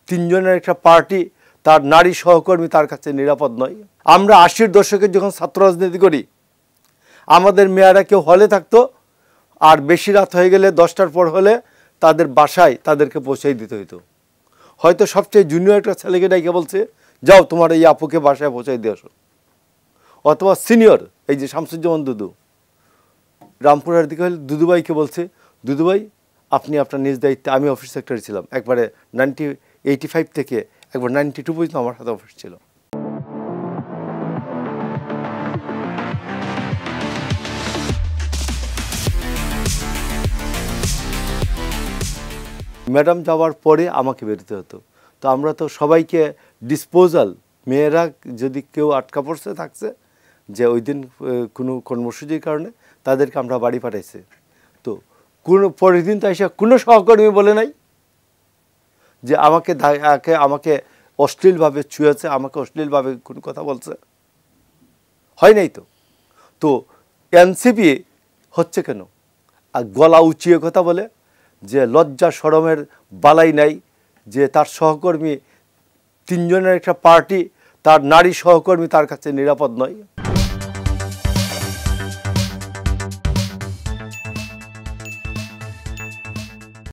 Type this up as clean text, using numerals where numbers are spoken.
তিনজনের একটা পার্টি তার নারী সহকর্মী তার কাছে নিরাপদ নয়। আমরা 80-র দশকে যখন ছাত্র রাজনীতি করি, আমাদের মেয়েরা কেউ হলে থাকতো, আর বেশি রাত হয়ে গেলে 10টার পর হলে তাদের বাসায় তাদেরকে পৌঁছে দিতে হইতো। হয়তো সবচেয়ে জুনিয়র একটা ছেলেকে ডাইকে বলছে, যাও তোমার এই আপুকে বাসায় পৌঁছাই দিয়ে আসো। অথবা সিনিয়র এই যে শামসুজ্জামান দুদু রামপুরার দিকে হলে দুদুভাইকে বলছে, দুদুভাই আপনি আপনার নিজ দায়িত্বে, আমি অফিস সেক্রেটারি ছিলাম একবারে 1985 থেকে একবার 92 পর্যন্ত আমার হাতে অফিস ছিল। ম্যাডাম যাওয়ার পরে আমাকে বেরোতে হতো। তো আমরা তো সবাইকে ডিসপোজাল, মেয়েরা যদি কেউ আটকা পড়ছে থাকছে যে ওই দিন কোনো কর্মসূচির কারণে, তাদেরকে আমরা বাড়ি পাঠাইছি। তো কোনো পরের দিন তো এসে কোনো সহকর্মী বলে নাই যে আমাকে অশ্লীলভাবে ছুঁয়েছে, আমাকে অশ্লীলভাবে কোনো কথা বলছে, হয় নাই তো। তো এনসিপি হচ্ছে কেন আর গলা উঁচিয়ে কথা বলে যে লজ্জা শরমের বালাই নাই, যে তার সহকর্মী তিনজনের একটা পার্টি তার নারী সহকর্মী তার কাছে নিরাপদ নয়।